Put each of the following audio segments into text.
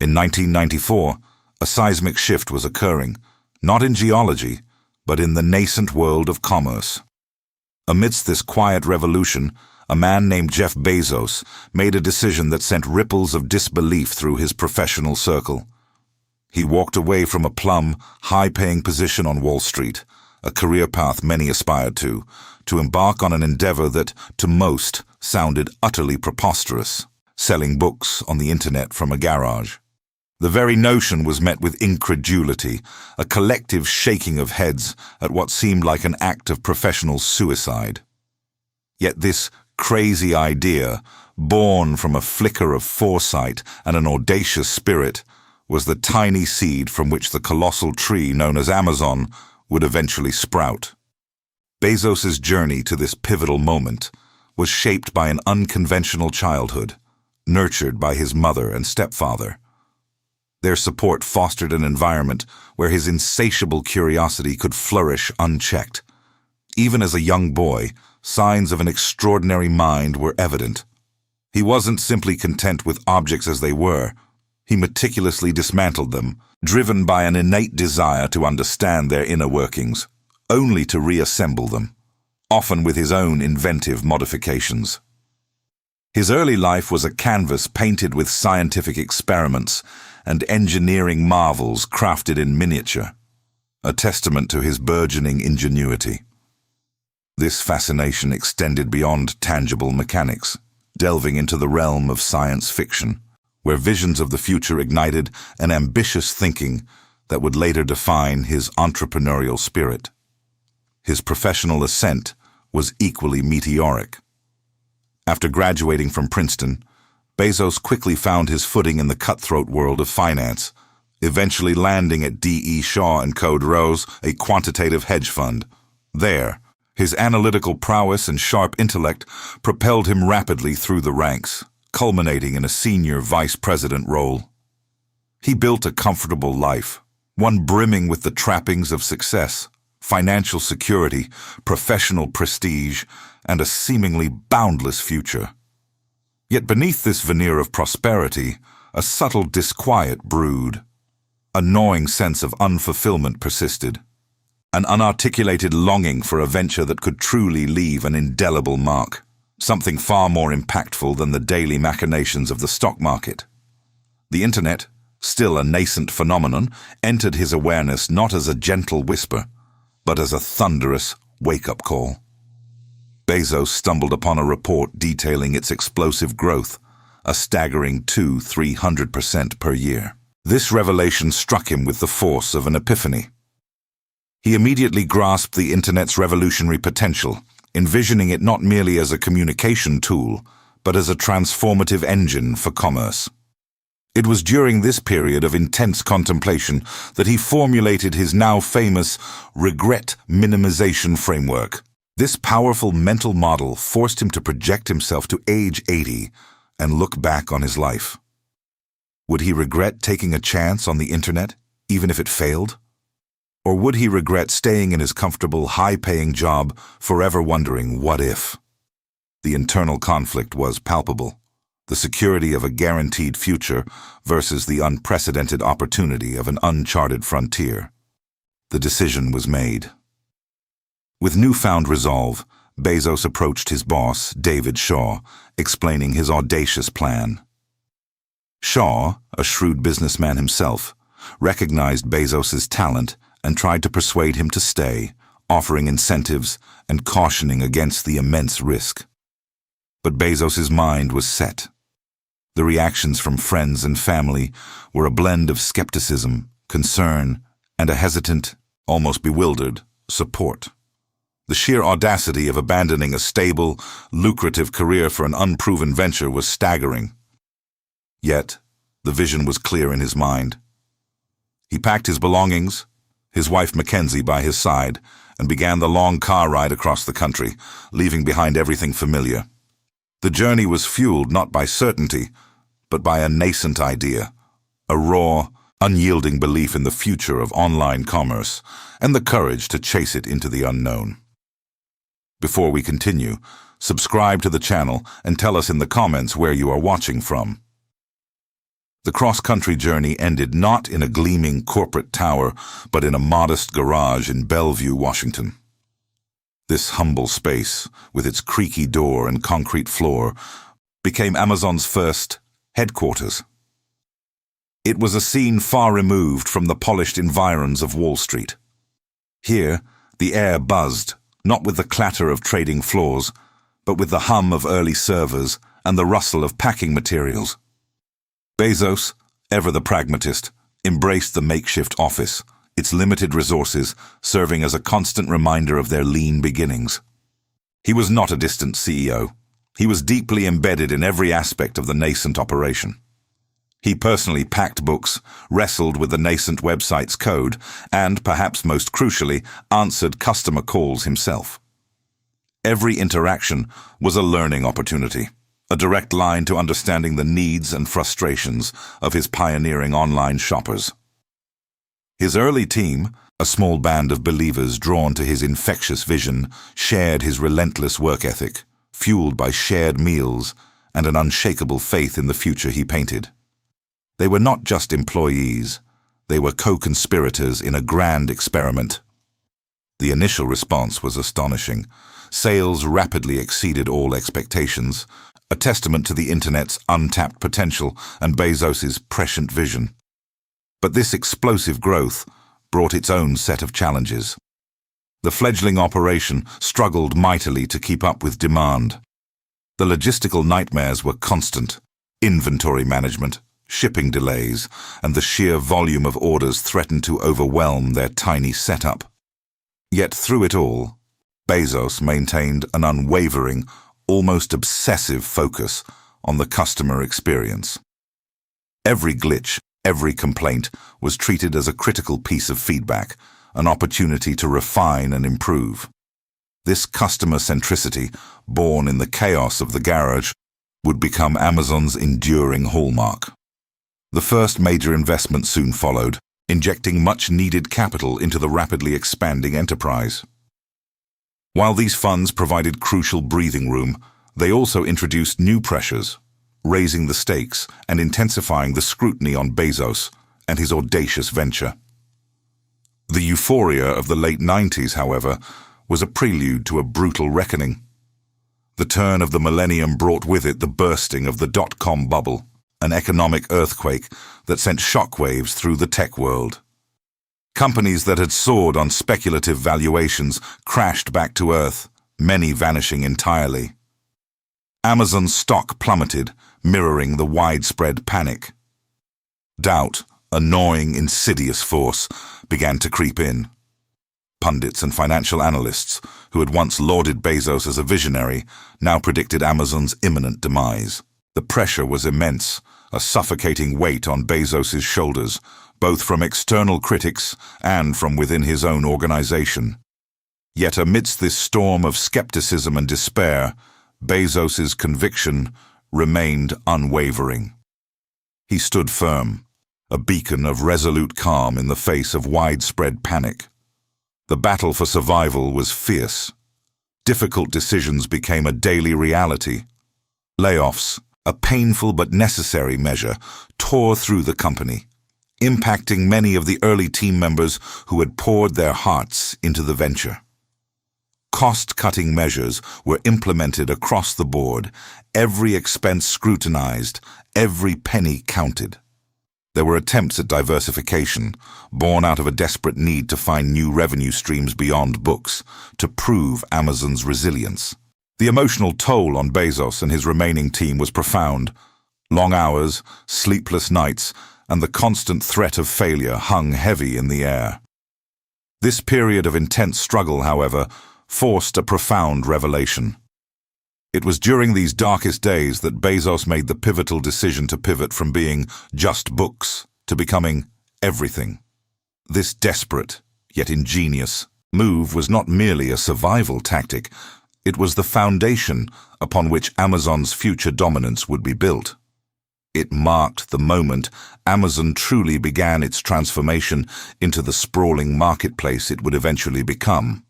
In 1994, a seismic shift was occurring, not in geology, but in the nascent world of commerce. Amidst this quiet revolution, a man named Jeff Bezos made a decision that sent ripples of disbelief through his professional circle. He walked away from a plum, high-paying position on Wall Street, a career path many aspired to embark on an endeavor that, to most, sounded utterly preposterous, selling books on the internet from a garage. The very notion was met with incredulity, a collective shaking of heads at what seemed like an act of professional suicide. Yet this crazy idea, born from a flicker of foresight and an audacious spirit, was the tiny seed from which the colossal tree known as Amazon would eventually sprout. Bezos's journey to this pivotal moment was shaped by an unconventional childhood, nurtured by his mother and stepfather. Their support fostered an environment where his insatiable curiosity could flourish unchecked. Even as a young boy, signs of an extraordinary mind were evident. He wasn't simply content with objects as they were. He meticulously dismantled them, driven by an innate desire to understand their inner workings, only to reassemble them, often with his own inventive modifications. His early life was a canvas painted with scientific experiments and engineering marvels crafted in miniature, a testament to his burgeoning ingenuity. This fascination extended beyond tangible mechanics, delving into the realm of science fiction, where visions of the future ignited an ambitious thinking that would later define his entrepreneurial spirit. His professional ascent was equally meteoric. After graduating from Princeton, Bezos quickly found his footing in the cutthroat world of finance, eventually landing at D.E. Shaw & Co. Rose, a quantitative hedge fund. There, his analytical prowess and sharp intellect propelled him rapidly through the ranks, culminating in a senior vice president role. He built a comfortable life, one brimming with the trappings of success, financial security, professional prestige, and a seemingly boundless future. Yet beneath this veneer of prosperity, a subtle disquiet brewed. A gnawing sense of unfulfillment persisted, an unarticulated longing for a venture that could truly leave an indelible mark, something far more impactful than the daily machinations of the stock market. The internet, still a nascent phenomenon, entered his awareness not as a gentle whisper, but as a thunderous wake-up call. Bezos stumbled upon a report detailing its explosive growth, a staggering 200–300% per year. This revelation struck him with the force of an epiphany. He immediately grasped the internet's revolutionary potential, envisioning it not merely as a communication tool, but as a transformative engine for commerce. It was during this period of intense contemplation that he formulated his now famous regret minimization framework. This powerful mental model forced him to project himself to age 80 and look back on his life. Would he regret taking a chance on the internet, even if it failed? Or would he regret staying in his comfortable, high-paying job, forever wondering, what if? The internal conflict was palpable, the security of a guaranteed future versus the unprecedented opportunity of an uncharted frontier. The decision was made. With newfound resolve, Bezos approached his boss, David Shaw, explaining his audacious plan. Shaw, a shrewd businessman himself, recognized Bezos's talent and tried to persuade him to stay, offering incentives and cautioning against the immense risk. But Bezos's mind was set. The reactions from friends and family were a blend of skepticism, concern, and a hesitant, almost bewildered, support. The sheer audacity of abandoning a stable, lucrative career for an unproven venture was staggering. Yet, the vision was clear in his mind. He packed his belongings, his wife Mackenzie by his side, and began the long car ride across the country, leaving behind everything familiar. The journey was fueled not by certainty, but by a nascent idea, a raw, unyielding belief in the future of online commerce, and the courage to chase it into the unknown. Before we continue, subscribe to the channel and tell us in the comments where you are watching from. The cross-country journey ended not in a gleaming corporate tower, but in a modest garage in Bellevue, Washington. This humble space, with its creaky door and concrete floor, became Amazon's first headquarters. It was a scene far removed from the polished environs of Wall Street. Here, the air buzzed, not with the clatter of trading floors, but with the hum of early servers and the rustle of packing materials. Bezos, ever the pragmatist, embraced the makeshift office, its limited resources serving as a constant reminder of their lean beginnings. He was not a distant CEO. He was deeply embedded in every aspect of the nascent operation. He personally packed books, wrestled with the nascent website's code, and, perhaps most crucially, answered customer calls himself. Every interaction was a learning opportunity, a direct line to understanding the needs and frustrations of his pioneering online shoppers. His early team, a small band of believers drawn to his infectious vision, shared his relentless work ethic, fueled by shared meals and an unshakable faith in the future he painted. They were not just employees, they were co-conspirators in a grand experiment. The initial response was astonishing. Sales rapidly exceeded all expectations, a testament to the Internet's untapped potential and Bezos's prescient vision. But this explosive growth brought its own set of challenges. The fledgling operation struggled mightily to keep up with demand. The logistical nightmares were constant: inventory management, shipping delays, and the sheer volume of orders threatened to overwhelm their tiny setup. Yet through it all, Bezos maintained an unwavering, almost obsessive focus on the customer experience. Every glitch, every complaint was treated as a critical piece of feedback, an opportunity to refine and improve. This customer centricity, born in the chaos of the garage, would become Amazon's enduring hallmark. The first major investment soon followed, injecting much-needed capital into the rapidly expanding enterprise. While these funds provided crucial breathing room, they also introduced new pressures, raising the stakes and intensifying the scrutiny on Bezos and his audacious venture. The euphoria of the late 90s, however, was a prelude to a brutal reckoning. The turn of the millennium brought with it the bursting of the dot-com bubble, an economic earthquake that sent shockwaves through the tech world. Companies that had soared on speculative valuations crashed back to earth, many vanishing entirely. Amazon's stock plummeted, mirroring the widespread panic. Doubt, a gnawing, insidious force, began to creep in. Pundits and financial analysts, who had once lauded Bezos as a visionary, now predicted Amazon's imminent demise. The pressure was immense, a suffocating weight on Bezos's shoulders, both from external critics and from within his own organization. Yet amidst this storm of skepticism and despair, Bezos's conviction remained unwavering. He stood firm, a beacon of resolute calm in the face of widespread panic. The battle for survival was fierce. Difficult decisions became a daily reality. Layoffs, a painful but necessary measure, tore through the company, impacting many of the early team members who had poured their hearts into the venture. Cost-cutting measures were implemented across the board, every expense scrutinized, every penny counted. There were attempts at diversification, born out of a desperate need to find new revenue streams beyond books, to prove Amazon's resilience. The emotional toll on Bezos and his remaining team was profound. Long hours, sleepless nights, and the constant threat of failure hung heavy in the air. This period of intense struggle, however, forced a profound revelation. It was during these darkest days that Bezos made the pivotal decision to pivot from being just books to becoming everything. This desperate, yet ingenious, move was not merely a survival tactic, it was the foundation upon which Amazon's future dominance would be built. It marked the moment Amazon truly began its transformation into the sprawling marketplace it would eventually become.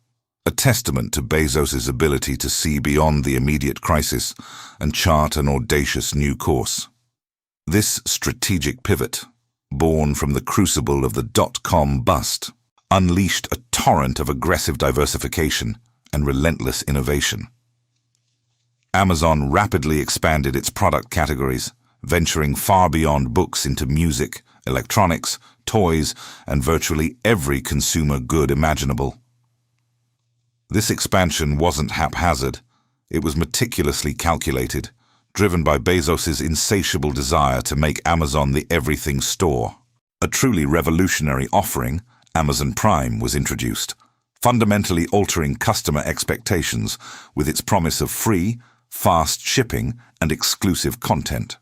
A testament to Bezos's ability to see beyond the immediate crisis and chart an audacious new course. This strategic pivot, born from the crucible of the dot-com bust, unleashed a torrent of aggressive diversification and relentless innovation. Amazon rapidly expanded its product categories, venturing far beyond books into music, electronics, toys, and virtually every consumer good imaginable. This expansion wasn't haphazard. It was meticulously calculated, driven by Bezos's insatiable desire to make Amazon the everything store. A truly revolutionary offering, Amazon Prime, was introduced, fundamentally altering customer expectations with its promise of free, fast shipping and exclusive content.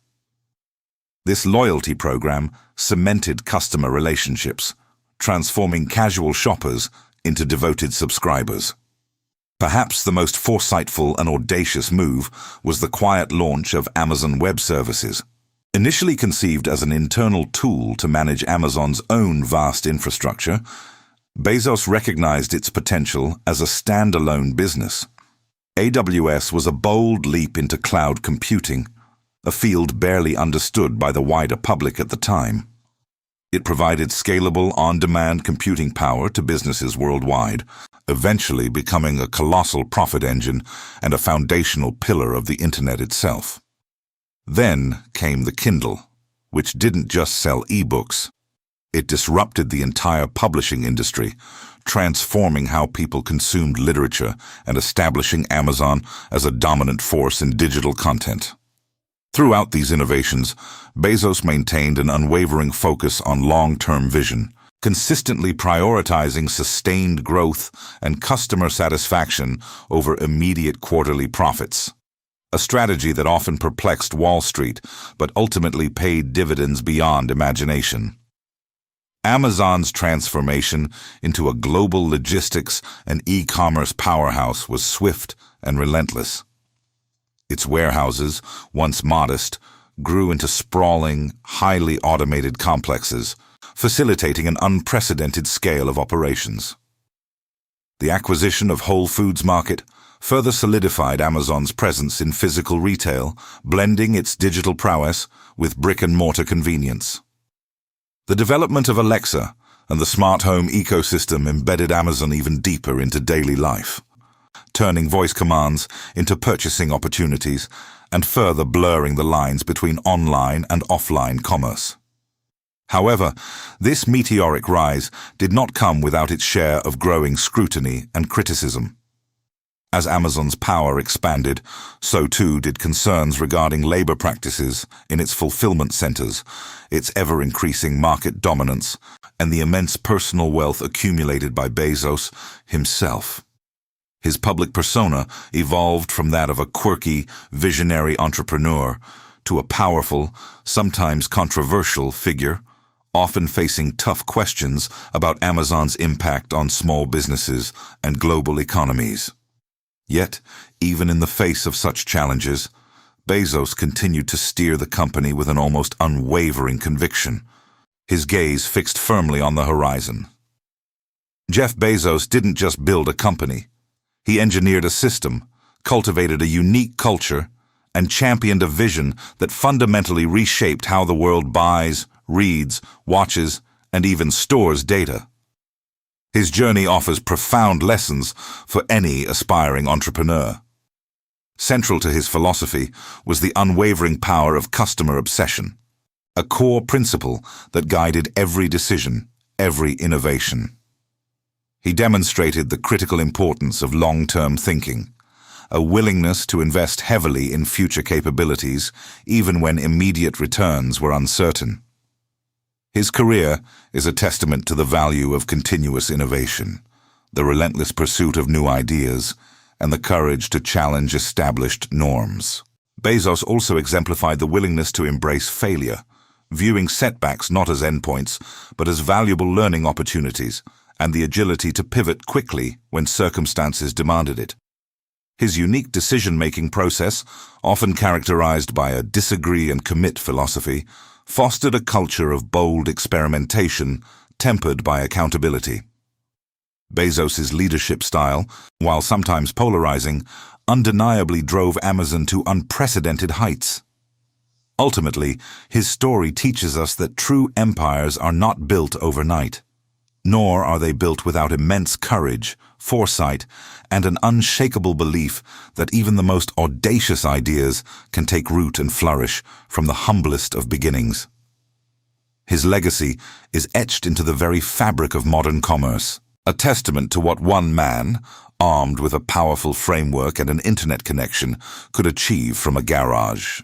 This loyalty program cemented customer relationships, transforming casual shoppers into devoted subscribers. Perhaps the most foresightful and audacious move was the quiet launch of Amazon Web Services. Initially conceived as an internal tool to manage Amazon's own vast infrastructure, Bezos recognized its potential as a standalone business. AWS was a bold leap into cloud computing, a field barely understood by the wider public at the time. It provided scalable, on-demand computing power to businesses worldwide, eventually becoming a colossal profit engine and a foundational pillar of the Internet itself. Then came the Kindle, which didn't just sell ebooks. It disrupted the entire publishing industry, transforming how people consumed literature and establishing Amazon as a dominant force in digital content. Throughout these innovations, Bezos maintained an unwavering focus on long-term vision, consistently prioritizing sustained growth and customer satisfaction over immediate quarterly profits. A strategy that often perplexed Wall Street, but ultimately paid dividends beyond imagination. Amazon's transformation into a global logistics and e-commerce powerhouse was swift and relentless. Its warehouses, once modest, grew into sprawling, highly automated complexes, facilitating an unprecedented scale of operations. The acquisition of Whole Foods Market further solidified Amazon's presence in physical retail, blending its digital prowess with brick-and-mortar convenience. The development of Alexa and the smart home ecosystem embedded Amazon even deeper into daily life, turning voice commands into purchasing opportunities and further blurring the lines between online and offline commerce. However, this meteoric rise did not come without its share of growing scrutiny and criticism. As Amazon's power expanded, so too did concerns regarding labor practices in its fulfillment centers, its ever-increasing market dominance, and the immense personal wealth accumulated by Bezos himself. His public persona evolved from that of a quirky, visionary entrepreneur to a powerful, sometimes controversial figure, often facing tough questions about Amazon's impact on small businesses and global economies. Yet, even in the face of such challenges, Bezos continued to steer the company with an almost unwavering conviction, his gaze fixed firmly on the horizon. Jeff Bezos didn't just build a company. He engineered a system, cultivated a unique culture, and championed a vision that fundamentally reshaped how the world buys, reads, watches, and even stores data. His journey offers profound lessons for any aspiring entrepreneur. Central to his philosophy was the unwavering power of customer obsession, a core principle that guided every decision, every innovation. He demonstrated the critical importance of long-term thinking, a willingness to invest heavily in future capabilities even when immediate returns were uncertain. His career is a testament to the value of continuous innovation, the relentless pursuit of new ideas, and the courage to challenge established norms. Bezos also exemplified the willingness to embrace failure, viewing setbacks not as endpoints, but as valuable learning opportunities, and the agility to pivot quickly when circumstances demanded it. His unique decision-making process, often characterized by a disagree and commit philosophy, fostered a culture of bold experimentation tempered by accountability. Bezos's leadership style, while sometimes polarizing, undeniably drove Amazon to unprecedented heights. Ultimately, his story teaches us that true empires are not built overnight, nor are they built without immense courage, foresight, and an unshakable belief that even the most audacious ideas can take root and flourish from the humblest of beginnings. His legacy is etched into the very fabric of modern commerce, a testament to what one man, armed with a powerful framework and an internet connection, could achieve from a garage.